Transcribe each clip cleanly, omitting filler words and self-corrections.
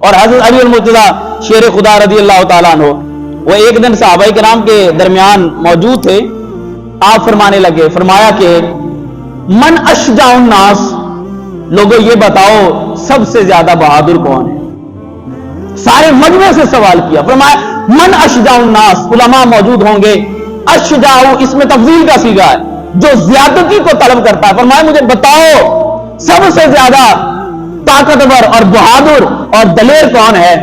اور حضرت علی المرتضیٰ شیر خدا رضی اللہ تعالیٰ عنہ وہ ایک دن صحابہ کرام کے درمیان موجود تھے. آپ فرمانے لگے, فرمایا کہ من اشجع الناس, لوگوں یہ بتاؤ سب سے زیادہ بہادر کون ہے؟ سارے مجمع سے سوال کیا. فرمایا من اشجع الناس, علماء موجود ہوں گے. اشجع اس میں تفضیل کا صیغہ ہے, جو زیادتی کو طلب کرتا ہے. فرمایا مجھے بتاؤ سب سے زیادہ طاقتور اور بہادر اور دلیر کون ہے؟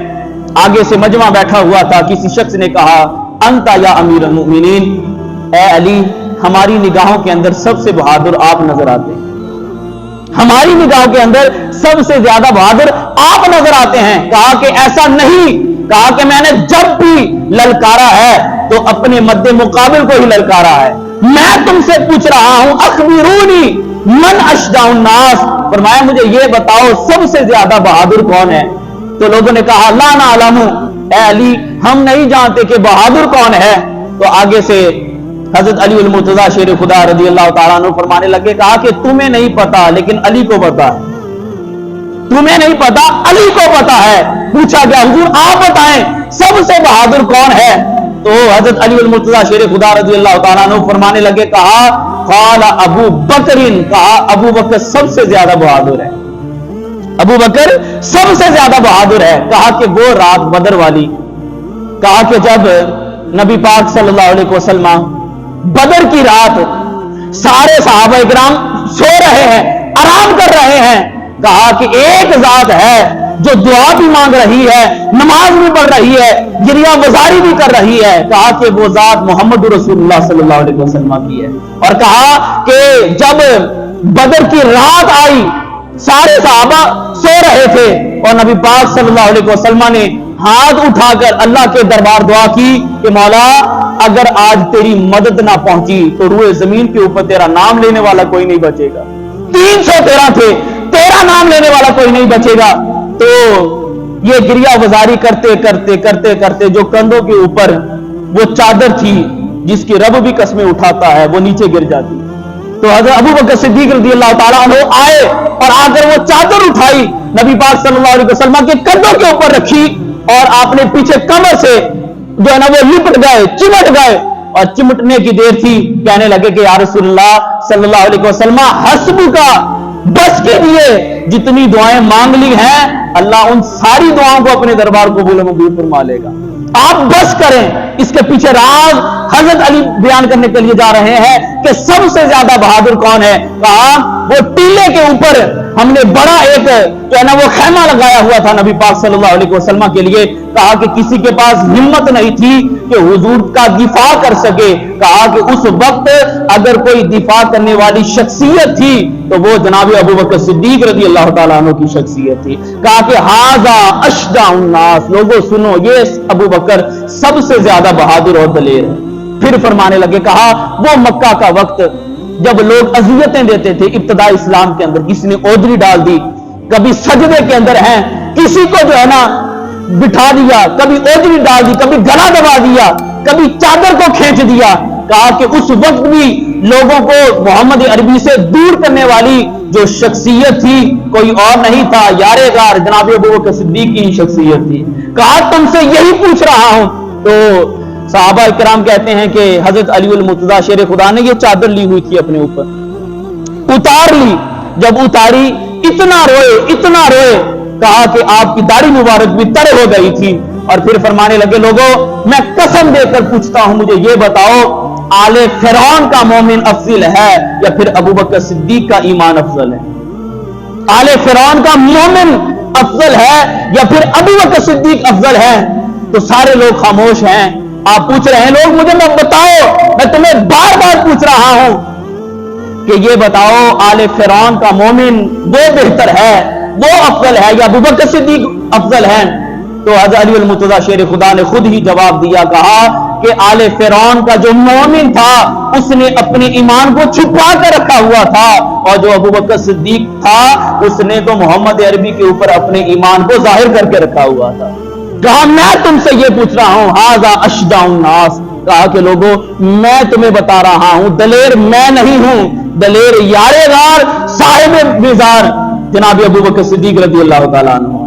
آگے سے مجمع بیٹھا ہوا تھا, کسی شخص نے کہا انتا یا امیر المؤمنین, اے علی ہماری نگاہوں کے اندر سب سے بہادر آپ نظر آتے ہیں, ہماری نگاہوں کے اندر سب سے زیادہ بہادر آپ نظر آتے ہیں. کہا کہ ایسا نہیں, کہا کہ میں نے جب بھی للکارا ہے تو اپنے مد مقابل کو ہی للکارا ہے. میں تم سے پوچھ رہا ہوں اخبرونی من اشجع الناس, فرمایا مجھے یہ بتاؤ سب سے زیادہ بہادر کون ہے؟ تو لوگوں نے کہا لا نعلم, اے علی ہم نہیں جانتے کہ بہادر کون ہے. تو آگے سے حضرت علی المرتضیٰ شیر خدا رضی اللہ تعالیٰ عنہ فرمانے لگے, کہا کہ تمہیں نہیں پتا لیکن علی کو پتا ہے. تمہیں نہیں پتا علی کو پتا ہے. پوچھا گیا حضور آپ بتائیں سب سے بہادر کون ہے؟ تو حضرت علی المرتضیٰ شیر خدا رضی اللہ تعالیٰ عنہ فرمانے لگے, کہا قال ابو بکرین, کہا ابو بکر سب سے زیادہ بہادر ہے. ابو بکر سب سے زیادہ بہادر ہے. کہا کہ وہ رات بدر والی, کہا کہ جب نبی پاک صلی اللہ علیہ وسلم بدر کی رات سارے صحابہ اکرام سو رہے ہیں, آرام کر رہے ہیں, کہا کہ ایک ذات ہے جو دعا بھی مانگ رہی ہے, نماز بھی پڑھ رہی ہے, گریہ وزاری بھی کر رہی ہے. کہا کہ وہ ذات محمد رسول اللہ صلی اللہ علیہ وسلم کی ہے. اور کہا کہ جب بدر کی رات آئی سارے صحابہ سو رہے تھے اور نبی پاک صلی اللہ علیہ وسلم نے ہاتھ اٹھا کر اللہ کے دربار دعا کی کہ مولا اگر آج تیری مدد نہ پہنچی تو روئے زمین کے اوپر تیرا نام لینے والا کوئی نہیں بچے گا. 313 تھے, تیرا نام لینے والا کوئی نہیں بچے گا. تو یہ گریہ وزاری کرتے کرتے کرتے کرتے جو کندھوں کے اوپر وہ چادر تھی جس کی رب بھی قسمیں اٹھاتا ہے وہ نیچے گر جاتی. تو حضرت ابو بکر صدیق رضی اللہ تعالیٰ عنہ آئے اور آ کر وہ چادر اٹھائی, نبی پاک صلی اللہ علیہ وسلم کے کندھوں کے اوپر رکھی اور آپ نے پیچھے کمر سے جو ہے نا وہ لپٹ گئے, چمٹ گئے. اور چمٹنے کی دیر تھی, کہنے لگے کہ یا رسول اللہ صلی اللہ علیہ وسلم حسب کا, بس کے لیے جتنی دعائیں مانگ لی ہیں اللہ ان ساری دعاؤں کو اپنے دربار قبول و منظور فرما لے گا, آپ بس کریں. اس کے پیچھے راز حضرت علی بیان کرنے کے لیے جا رہے ہیں کہ سب سے زیادہ بہادر کون ہے. کہا وہ ٹیلے کے اوپر ہم نے بڑا ایک جو ہے نا وہ خیمہ لگایا ہوا تھا نبی پاک صلی اللہ علیہ وسلم کے لیے. کہا کہ کسی کے پاس ہمت نہیں تھی کہ حضور کا دفاع کر سکے. کہا کہ اس وقت اگر کوئی دفاع کرنے والی شخصیت تھی تو وہ جناب ابو بکر صدیق رضی اللہ تعالیٰ عنہ کی شخصیت تھی. کہا کہ ھذا اشجع الناس, لوگوں سنو یہ ابو بکر سب سے زیادہ بہادر اور دلیر ہے. پھر فرمانے لگے, کہا وہ مکہ کا وقت جب لوگ اذیتیں دیتے تھے ابتدا اسلام کے اندر, کسی نے اوجری ڈال دی, کبھی سجدے کے اندر ہیں, کسی کو جو ہے نا بٹھا دیا, کبھی اوجری ڈال دی, کبھی گلا دبا دیا, کبھی چادر کو کھینچ دیا. کہا کہ اس وقت بھی لوگوں کو محمد عربی سے دور کرنے والی جو شخصیت تھی کوئی اور نہیں تھا, یار غار جناب ابو بکر صدیق کی شخصیت تھی. کہا تم سے یہی پوچھ رہا ہوں. تو صحابہ کرام کہتے ہیں کہ حضرت علی المرتضیٰ شیر خدا نے یہ چادر لی ہوئی تھی اپنے اوپر, اتار لی. جب اتاری اتنا روئے اتنا روئے, کہا کہ آپ کی داڑھی مبارک بھی تر ہو گئی تھی. اور پھر فرمانے لگے لوگوں میں قسم دے کر پوچھتا ہوں مجھے یہ بتاؤ آل فرعون کا مومن افضل ہے یا پھر ابو بکر صدیق کا ایمان افضل ہے؟ آل فرعون کا مومن افضل ہے یا پھر ابو بکر صدیق افضل ہے؟ تو سارے لوگ خاموش ہیں. آپ پوچھ رہے ہیں لوگ مجھے میں بتاؤ, میں تمہیں بار بار پوچھ رہا ہوں کہ یہ بتاؤ آل فرعون کا مومن وہ بہتر ہے, وہ افضل ہے یا ابو بکر صدیق افضل ہے؟ تو حضرت علی المرتضیٰ شیر خدا نے خود ہی جواب دیا, کہا کہ آل فرعون کا جو مومن تھا اس نے اپنے ایمان کو چھپا کر رکھا ہوا تھا, اور جو ابو بکر صدیق تھا اس نے تو محمد عربی کے اوپر اپنے ایمان کو ظاہر کر کے رکھا ہوا تھا. کہا میں تم سے یہ پوچھ رہا ہوں ھذا اشجع الناس, کہا کہ لوگوں میں تمہیں بتا رہا ہوں دلیر میں نہیں ہوں, دلیر یار غار صاحب مزار جناب ابو بکر صدیق رضی اللہ تعالیٰ عنہ.